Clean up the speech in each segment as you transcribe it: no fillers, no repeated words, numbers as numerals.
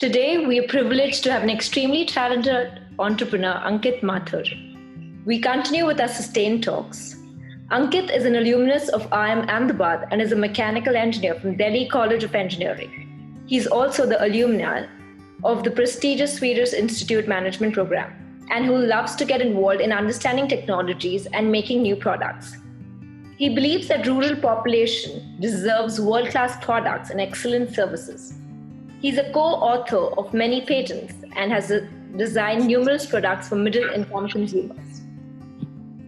Today, we are privileged to have an extremely talented entrepreneur, Ankit Mathur. We continue with our Sustain Talks. Ankit is an alumnus of IIM Ahmedabad and is a mechanical engineer from Delhi College of Engineering. He's also the alumni of the prestigious Swedish Institute Management Program and who loves to get involved in understanding technologies and making new products. He believes that rural population deserves world-class products and excellent services. He's a co-author of many patents and has designed numerous products for middle-income consumers.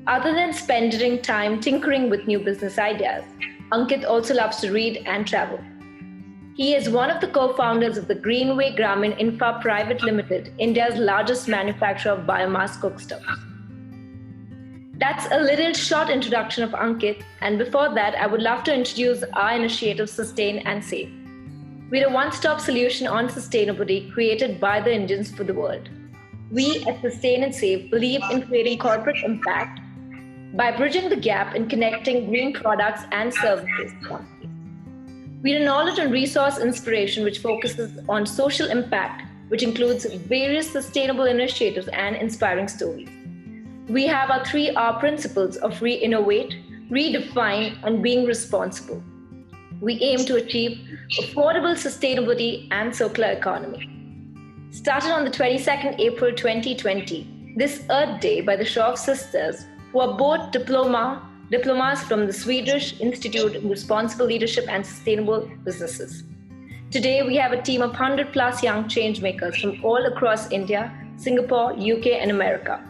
Other than spending time tinkering with new business ideas, Ankit also loves to read and travel. He is one of the co-founders of the Greenway Grameen Infra Pvt Limited, India's largest manufacturer of biomass cookstoves. That's a little short introduction of Ankit, and before that, I would love to introduce our initiative Sustain and Save. We're a one-stop solution on sustainability created by the Indians for the world. We at Sustain and Save believe in creating corporate impact by bridging the gap in connecting green products and services. We're a knowledge and resource inspiration which focuses on social impact, which includes various sustainable initiatives and inspiring stories. We have our 3R principles of re-innovate, redefine, and being responsible. We aim to achieve affordable sustainability and circular economy. Started on the 22nd April 2020, this Earth Day by the Shaw sisters, who are both diplomas from the Swedish Institute of Responsible Leadership and Sustainable Businesses. Today, we have a team of 100 plus young changemakers from all across India, Singapore, UK, and America.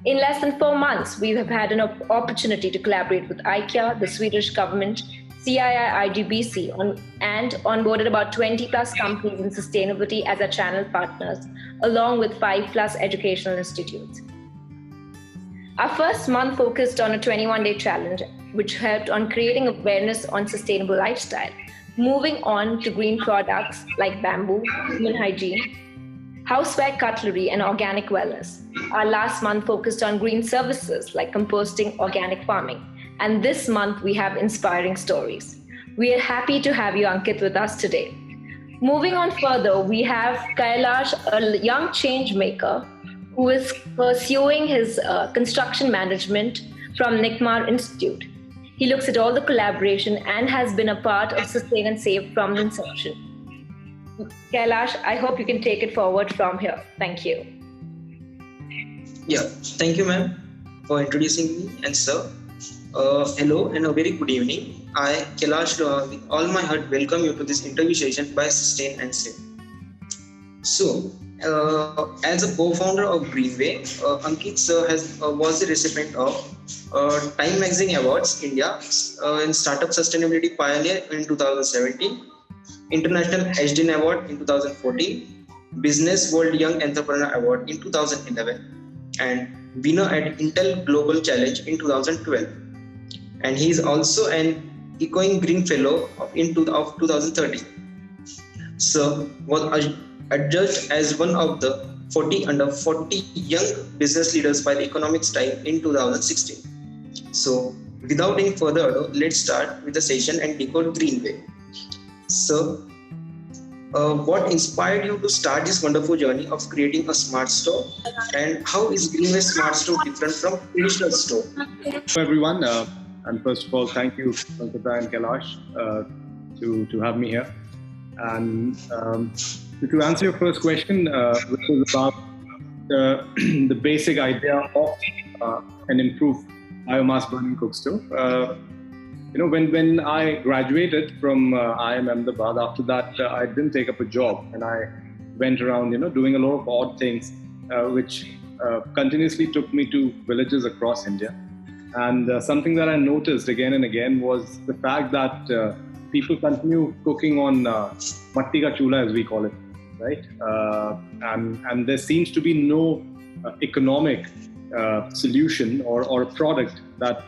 In less than 4 months, we have had an opportunity to collaborate with IKEA, the Swedish government, CII IGBC, and onboarded about 20 plus companies in sustainability as our channel partners, along with 5 plus educational institutes. Our first month focused on a 21-day challenge, which helped on creating awareness on sustainable lifestyle, moving on to green products like bamboo, human hygiene, houseware cutlery, and organic wellness. Our last month focused on green services like composting, organic farming. And this month, we have inspiring stories. We are happy to have you, Ankit, with us today. Moving on further, we have Kailash, a young change maker who is pursuing his construction management from Nikmar Institute. He looks at all the collaboration and has been a part of Sustain and Save from the inception. Kailash, I hope you can take it forward from here. Thank you. Yeah, thank you, ma'am, for introducing me and sir. Hello and a very good evening. I, Kailash, with all my heart, welcome you to this interview session by Sustain and Save. So, as a co-founder of Greenway, Ankit sir was the recipient of Time Magazine Awards India and Startup Sustainability Pioneer in 2017, International HDN Award in 2014, Business World Young Entrepreneur Award in 2011, and winner at Intel Global Challenge in 2012. And he is also an Ecoing Green Fellow of 2013. Sir was adjudged as one of the 40 under 40 young business leaders by the Economics Times in 2016. So, without any further ado, let's start with the session and decode Greenway. So, what inspired you to start this wonderful journey of creating a smart store, and how is Greenway Smart Store different from traditional store? Hello everyone, and first of all, thank you, Ankita and Kailash, to have me here. And to answer your first question, which is about the basic idea of an improved biomass burning cook stove. When I graduated from IIM Ahmedabad, after that I didn't take up a job, and I went around, doing a lot of odd things, which continuously took me to villages across India. And something that I noticed again and again was the fact that people continue cooking on matti ka chullah, as we call it, right? And there seems to be no economic solution or a product that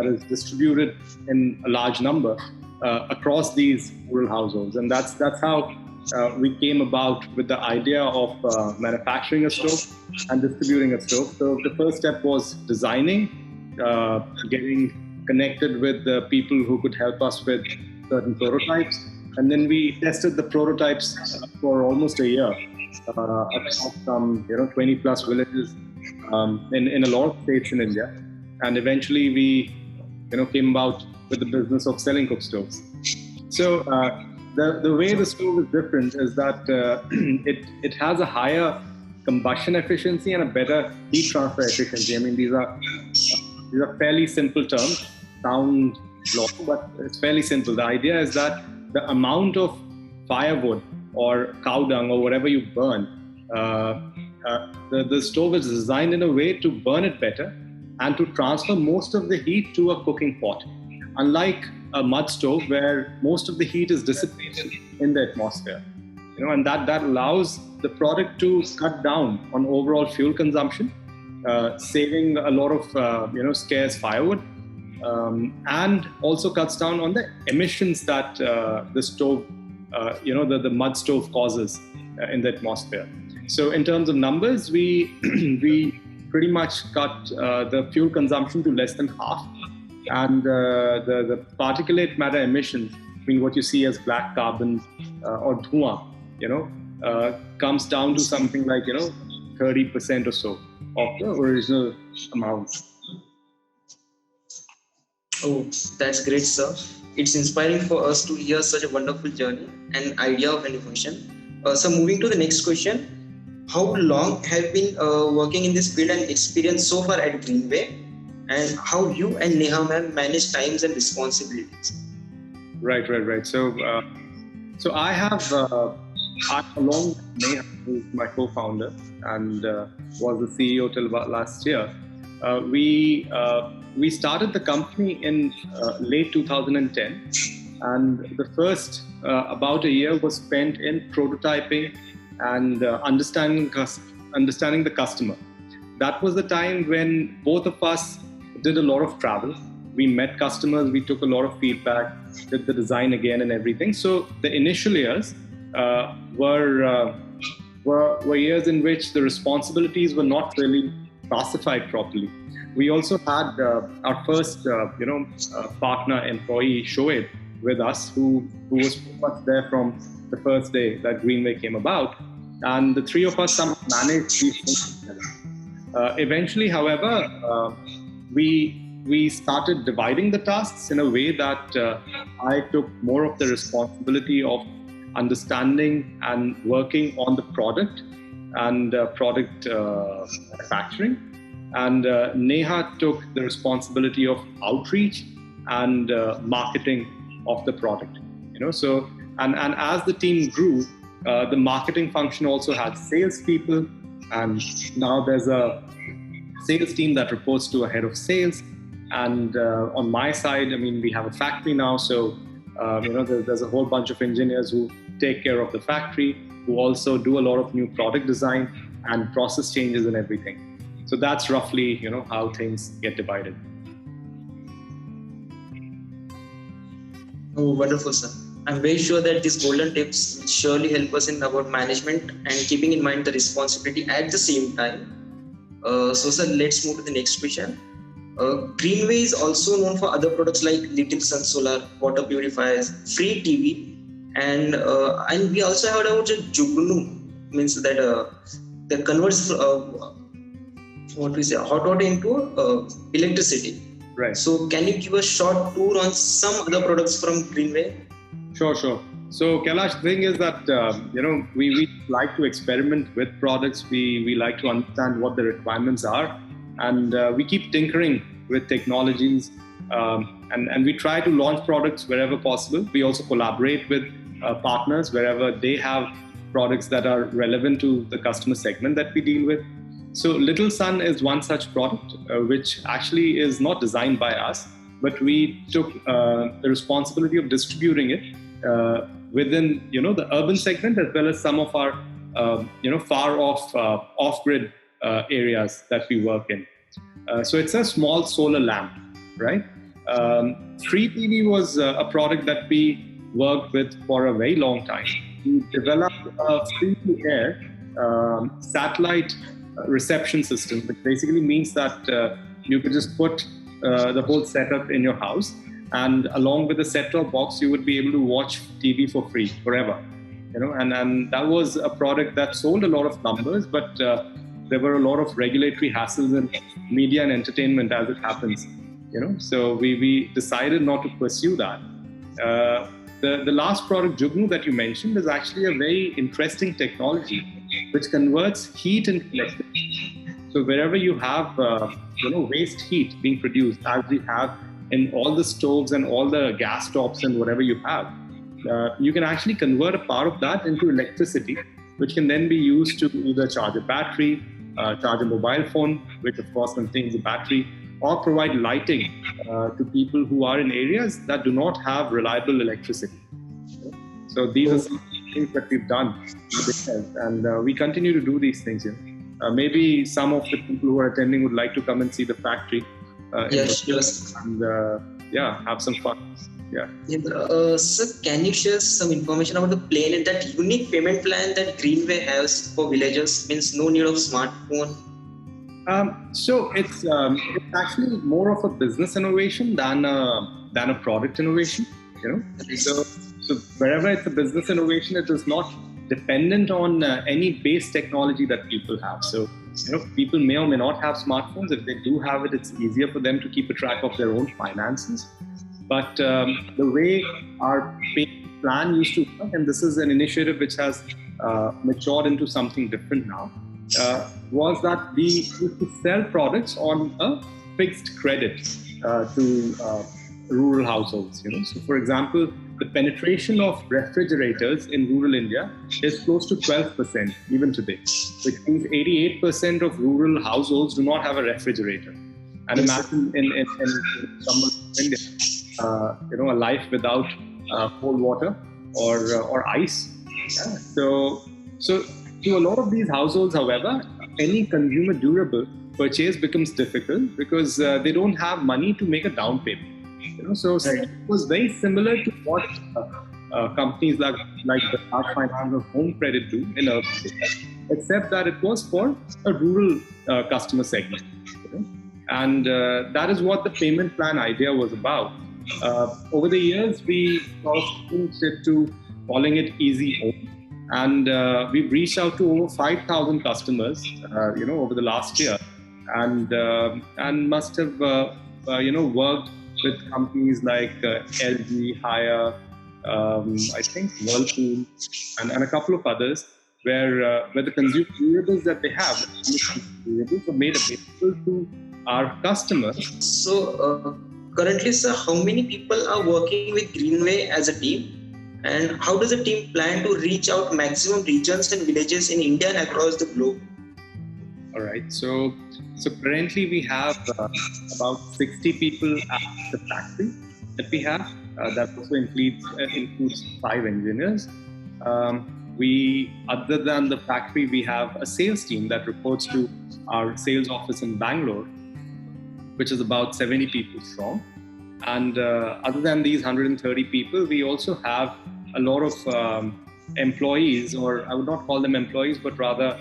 is distributed in a large number across these rural households. And that's how we came about with the idea of manufacturing a stove and distributing a stove. So the first step was designing, getting connected with the people who could help us with certain prototypes, and then we tested the prototypes for almost a year across some 20 plus villages in a lot of states in India, and eventually we came about with the business of selling cook stoves. So the way the stove is different is that it has a higher combustion efficiency and a better heat transfer efficiency. I mean, these are fairly simple terms, sound long, but it's fairly simple. The idea is that the amount of firewood or cow dung or whatever you burn, the stove is designed in a way to burn it better and to transfer most of the heat to a cooking pot. Unlike a mud stove where most of the heat is dissipated in the atmosphere, and that allows the product to cut down on overall fuel consumption, saving a lot of scarce firewood, and also cuts down on the emissions that the stove, the mud stove causes in the atmosphere. So in terms of numbers, we pretty much cut the fuel consumption to less than half, and the particulate matter emissions, I mean what you see as black carbon or dhua, comes down to something like 30% or so of the original amount. Oh, that's great, sir. It's inspiring for us to hear such a wonderful journey and idea of innovation. So moving to the next question, how long have you been working in this field and experience so far at Greenway, and how you and Neha ma'am manage times and responsibilities? Right. So I have, along with Neha, who is my co-founder and was the CEO till about last year, we started the company in late 2010, and the first about a year was spent in prototyping and understanding the customer. That was the time when both of us did a lot of travel. We met customers, we took a lot of feedback, did the design again and everything. So the initial years were years in which the responsibilities were not really classified properly. We also had our first, partner employee, Shoaib, with us, who was pretty much there from the first day that Greenway came about, and the three of us somehow managed these things together. Eventually, however, we started dividing the tasks in a way that I took more of the responsibility of understanding and working on the product and product manufacturing. And Neha took the responsibility of outreach and marketing of the product. So and as the team grew, the marketing function also had salespeople, and now there's a sales team that reports to a head of sales. And on my side, I mean, we have a factory now, so there's a whole bunch of engineers who take care of the factory, who also do a lot of new product design and process changes and everything. So that's roughly, how things get divided. Oh, wonderful, sir. I'm very sure that these golden tips will surely help us in about management and keeping in mind the responsibility at the same time. So, sir, let's move to the next question. Greenway is also known for other products like Little Sun Solar, water purifiers, free TV, and we also heard about Jugnu, means that that converts hot water into electricity. Right. So, can you give a short tour on some other products from Greenway? Sure. So, Kailash, the thing is that we like to experiment with products. We like to understand what the requirements are, and we keep tinkering with technologies, and we try to launch products wherever possible. We also collaborate with partners wherever they have products that are relevant to the customer segment that we deal with. So Little Sun is one such product, which actually is not designed by us, but we took the responsibility of distributing it within the urban segment, as well as some of our far off off-grid areas that we work in. So it's a small solar lamp, right? Free TV was a product that we worked with for a very long time. We developed a free-to-air satellite reception system, which basically means that you could just put the whole setup in your house, and along with the set-top box, you would be able to watch TV for free forever. And that was a product that sold a lot of numbers, but there were a lot of regulatory hassles in media and entertainment, as it happens. So we decided not to pursue that. The last product, Jugnu, that you mentioned, is actually a very interesting technology which converts heat into electricity. So wherever you have waste heat being produced, as we have in all the stoves and all the gas tops and whatever you have, you can actually convert a part of that into electricity, which can then be used to either charge a battery, charge a mobile phone, which of course contains a battery, or provide lighting to people who are in areas that do not have reliable electricity. So these are some things that we've done, and we continue to do these things. Maybe some of the people who are attending would like to come and see the factory. Yes. And have some fun. Sir, can you share some information about the plan and that unique payment plan that Greenway has for villagers? Means no need of smartphone. So it's actually more of a business innovation than a product innovation. So wherever it's a business innovation, it is not dependent on any base technology that people have. So people may or may not have smartphones. If they do have it, it's easier for them to keep a track of their own finances. But the way our payment plan used to work, and this is an initiative which has matured into something different now, was that we used to sell products on a fixed credit to rural households. So, for example, the penetration of refrigerators in rural India is close to 12% even today, which means 88% of rural households do not have a refrigerator. And imagine in some India, a life without cold water or ice. So to a lot of these households, however, any consumer durable purchase becomes difficult because they don't have money to make a down payment. So it was very similar to what companies like the Bajaj Finance or Home Credit do in urban areas, except that it was for a rural customer segment. And that is what the payment plan idea was about. Over the years, we sort of changed it to calling it Easy Home. And we've reached out to over 5,000 customers, over the last year, and must have, worked with companies like LG, Haier, I think Whirlpool, and a couple of others, where the consumer durables that they have, are made available to our customers. So currently, sir, how many people are working with Greenway as a team? And how does the team plan to reach out maximum regions and villages in India and across the globe? All right. So currently we have about 60 people at the factory that we have. That also includes 5 engineers. Other than the factory, we have a sales team that reports to our sales office in Bangalore, which is about 70 people strong. And other than these 130 people, we also have a lot of employees, or I would not call them employees, but rather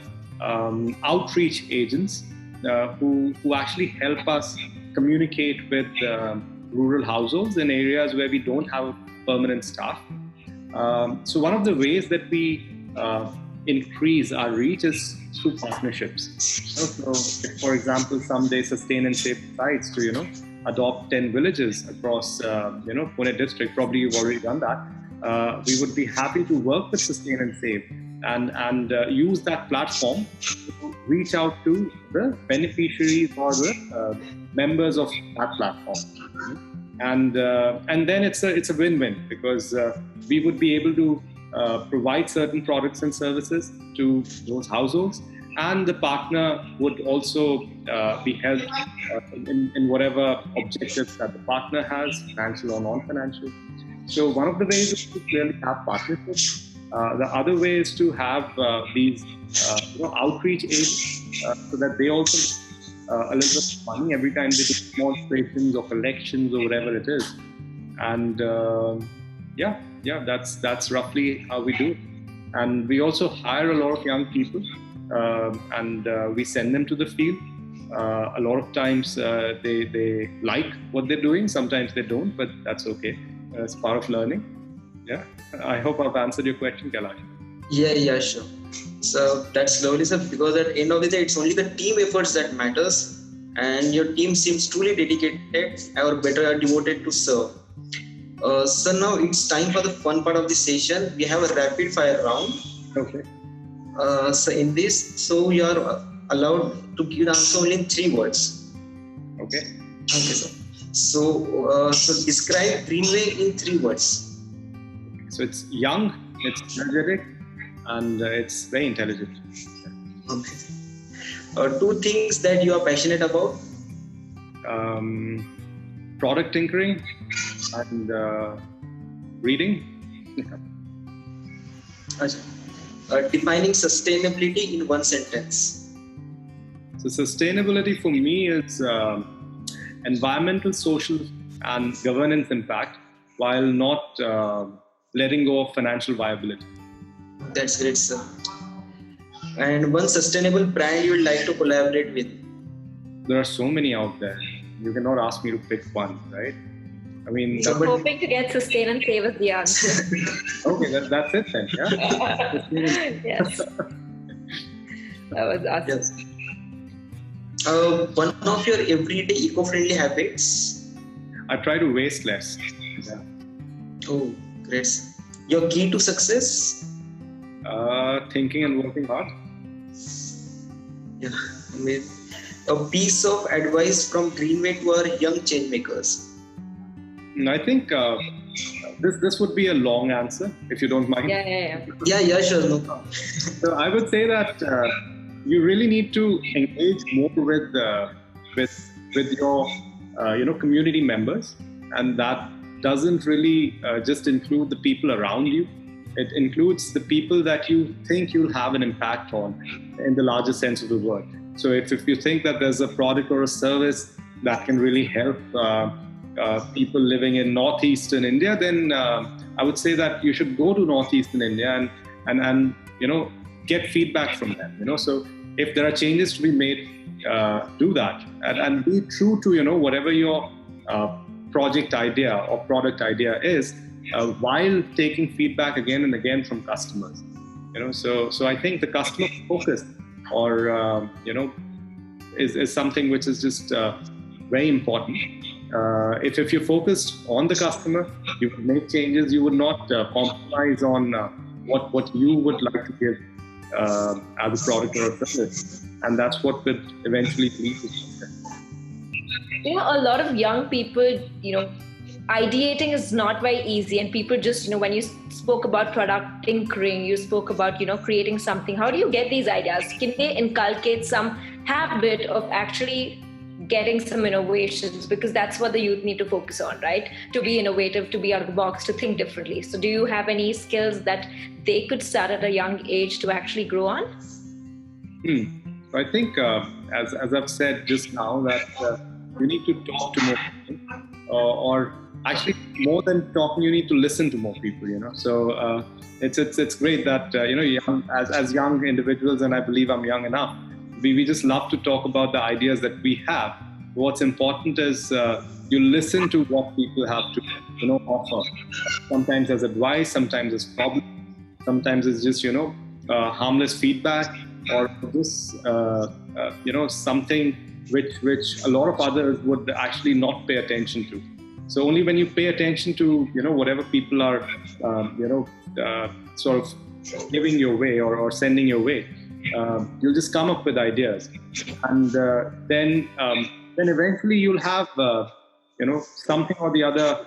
outreach agents who actually help us communicate with rural households in areas where we don't have permanent staff. So one of the ways that we increase our reach is through partnerships. So, for example, someday Sustain and Save decides to, adopt 10 villages across, Pune district. Probably you've already done that. We would be happy to work with Sustain and Save and use that platform to reach out to the beneficiaries or the members of that platform. And then it's a win-win, because we would be able to provide certain products and services to those households, and the partner would also be helped in whatever objectives that the partner has, financial or non-financial. So one of the ways is to clearly have partnerships. The other way is to have these outreach agents so that they also a little bit of money every time they do demonstrations or collections or whatever it is. And that's roughly how we do it. And we also hire a lot of young people, and we send them to the field A lot of times they like what they're doing. Sometimes they don't, but that's okay. It's part of learning. Yeah. I hope I've answered your question, Kailash. Yeah, sure. So that's lovely, sir, because at the end of the day, it's only the team efforts that matters, and your team seems truly dedicated or better devoted to serve. So now it's time for the fun part of the session. We have a rapid fire round. Okay. So in this, so you are allowed to give the answer only in 3 words. Okay. Okay, sir. So describe Greenway in 3 words. So it's young, it's energetic, and it's very intelligent. Okay. 2 things that you are passionate about. Product tinkering and reading. Defining sustainability in 1 sentence. So sustainability for me is environmental, social, and governance impact, while not letting go of financial viability. That's great, sir. And 1 sustainable brand you would like to collaborate with. There are so many out there. You cannot ask me to pick one, right? I mean, I'm hoping to get sustain and save as the answer. Okay, that's it then. Yeah. Yes. That was awesome. Yes. One of your everyday eco-friendly habits. I try to waste less. Yeah. Oh, great, sir. Your key to success. Thinking and working hard. Yeah, amazing. A piece of advice from Greenway to our young change makers. I think this would be a long answer, if you don't mind. Yeah, sure, no problem. So I would say that you really need to engage more with your community members, and that doesn't really just include the people around you. It includes the people that you think you'll have an impact on in the larger sense of the word. So if you think that there's a product or a service that can really help people living in northeastern India, then I would say that you should go to northeastern India and get feedback from them. So if there are changes to be made, do that and be true to whatever your project idea or product idea is, while taking feedback again and again from customers. So I think the customer focus or is something which is just very important. If you're focused on the customer, you would make changes. You would not compromise on what you would like to give as a product or a service, and that's what would eventually lead to success. A lot of young people, ideating is not very easy, and people just, when you spoke about product tinkering, you spoke about, creating something. How do you get these ideas? Can they inculcate some habit of actually getting some innovations? Because that's what the youth need to focus on, right? To be innovative, to be out of the box, to think differently. So do you have any skills that they could start at a young age to actually grow on? I think, as I've said just now, that you need to talk to more people, or actually more than talking, you need to listen to more people. So it's great that as young individuals, and I believe I'm young enough, we just love to talk about the ideas that we have. What's important is you listen to what people have to offer. Sometimes as advice, sometimes as problems, sometimes it's just harmless feedback, or just something which a lot of others would actually not pay attention to. So only when you pay attention to whatever people are sort of giving your way or sending your way, you'll just come up with ideas, and then eventually you'll have something or the other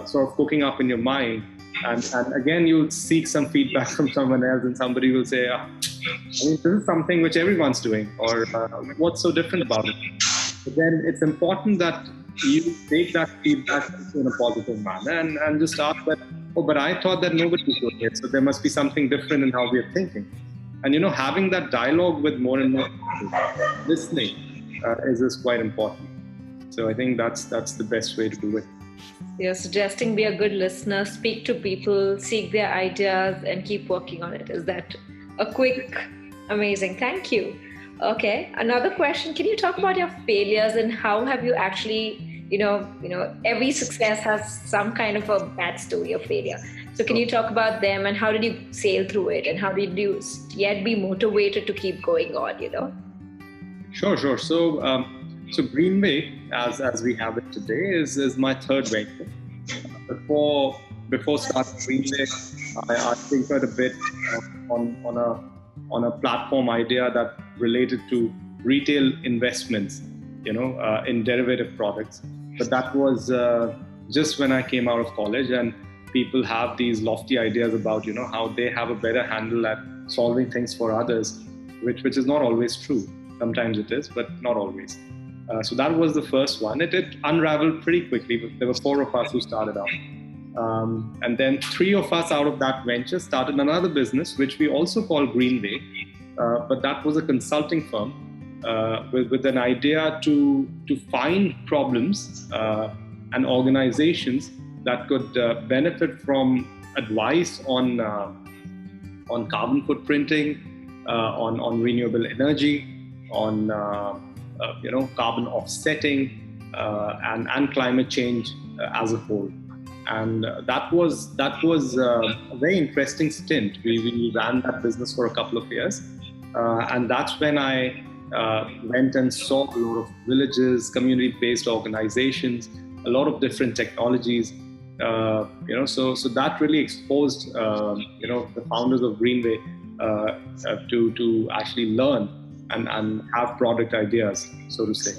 sort of cooking up in your mind, and again you'll seek some feedback from someone else, and somebody will say, this is something which everyone's doing, or what's so different about it? But then it's important that you take that feedback in a positive manner and just ask that, but I thought that nobody was doing it, so there must be something different in how we're thinking. And having that dialogue with more and more people, listening is quite important. So I think that's the best way to do it. You're suggesting be a good listener, speak to people, seek their ideas, and keep working on it. Is that a quick, amazing? Thank you. Okay, another question. Can you talk about your failures and how have you actually, every success has some kind of a bad story of failure. So can you talk about them and how did you sail through it and how did you yet be motivated to keep going on? Sure. So Greenway, as we have it today, is my third venture. Before starting Greenway, I tinkered a bit on a platform idea that related to retail investments, in derivative products. But that was just when I came out of college, and people have these lofty ideas about how they have a better handle at solving things for others, which is not always true. Sometimes it is, but not always. So that was the first one. It unraveled pretty quickly. But there were 4 of us who started out. And then 3 of us out of that venture started another business, which we also call Greenway. But that was a consulting firm with an idea to find problems and organizations that could benefit from advice on carbon footprinting, on renewable energy, on carbon offsetting, and climate change as a whole. And that was a very interesting stint. We ran that business for a couple of years, and that's when I went and saw a lot of villages, community-based organizations, a lot of different technologies. So that really exposed the founders of Greenway to actually learn and have product ideas, so to say.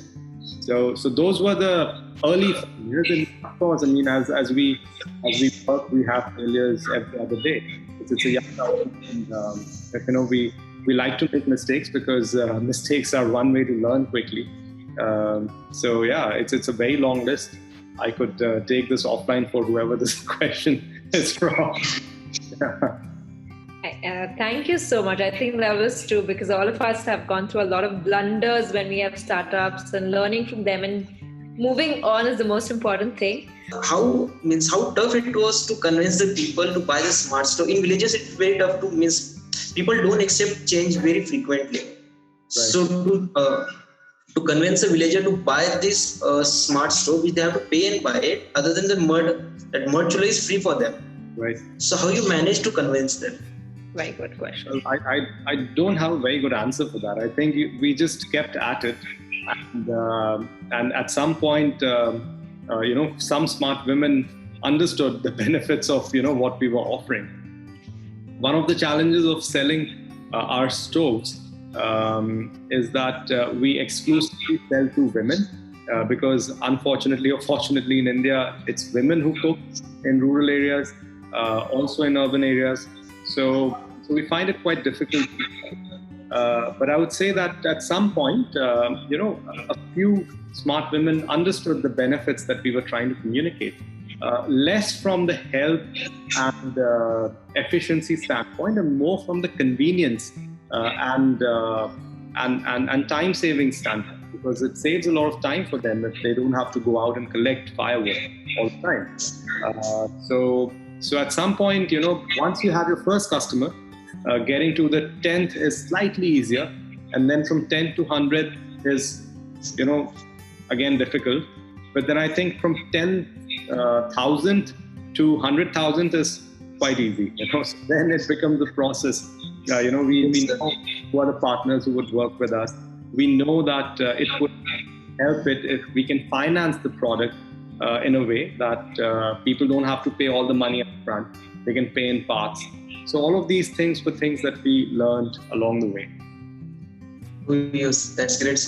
So those were the early failures, and of course, I mean, as we work, we have failures every other day. It's a young company, and we like to make mistakes because mistakes are one way to learn quickly. So yeah, it's a very long list. I could take this offline for whoever this question is from. Thank you so much. I think that was true because all of us have gone through a lot of blunders when we have startups, and learning from them and moving on is the most important thing. How tough it was to convince the people to buy the smart stove. In villages, it's very tough to people don't accept change very frequently. Right. So to convince a villager to buy this smart stove, which they have to pay and buy it, other than that mud chullah is free for them. Right. So how you manage to convince them? Very good question. I don't have a very good answer for that. I think we just kept at it, and at some point, some smart women understood the benefits of what we were offering. One of the challenges of selling our stoves is that we exclusively sell to women because unfortunately or fortunately in India, it's women who cook in rural areas, also in urban areas. So we find it quite difficult. But I would say that at some point, a few smart women understood the benefits that we were trying to communicate. Less from the health and efficiency standpoint, and more from the convenience and time-saving standpoint, because it saves a lot of time for them if they don't have to go out and collect firewood all the time. So at some point, once you have your first customer, getting to the 10th is slightly easier, and then from 10 to 100 is, again difficult. But then I think from 10,000 to 100,000 is quite easy. So then it becomes a process. We know who are the partners who would work with us. We know that it would help if we can finance the product in a way that people don't have to pay all the money up front. They can pay in parts. So all of these things were things that we learned along the way. Yes, that's great.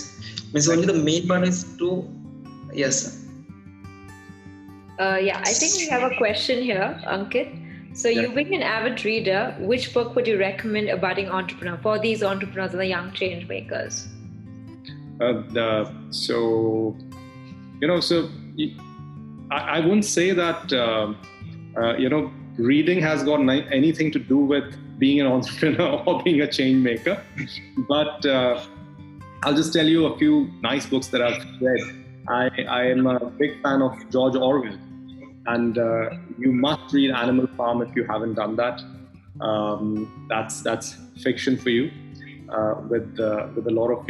Means only the main part is to, yes, sir. I think we have a question here, Ankit. So you being an avid reader, which book would you recommend a budding entrepreneur for these entrepreneurs and the young change makers? I wouldn't say that, reading has got anything to do with being an entrepreneur or being a change maker. But I'll just tell you a few nice books that I've read. I am a big fan of George Orwell. And you must read Animal Farm if you haven't done that. That's fiction for you. with a lot of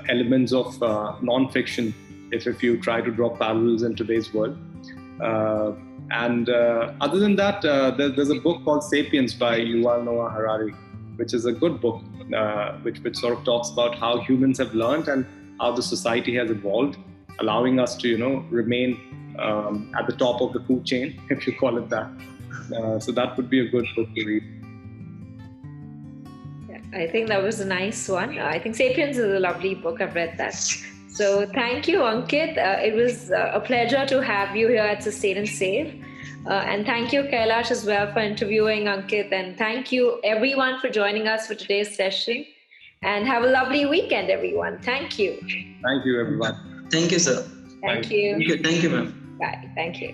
elements of non-fiction. If you try to draw parallels in today's world, and other than that, there's a book called *Sapiens* by Yuval Noah Harari, which is a good book, which sort of talks about how humans have learned and how the society has evolved, allowing us to remain at the top of the food chain, if you call it that. So that would be a good book to read. I think that was a nice one. I think *Sapiens* is a lovely book. I've read that. So thank you, Ankit. It was a pleasure to have you here at Sustain and Save. And thank you, Kailash, as well, for interviewing Ankit. And thank you, everyone, for joining us for today's session. And have a lovely weekend, everyone. Thank you. Thank you, everyone. Thank you, sir. Thank you. Thank you, ma'am. Bye. Thank you.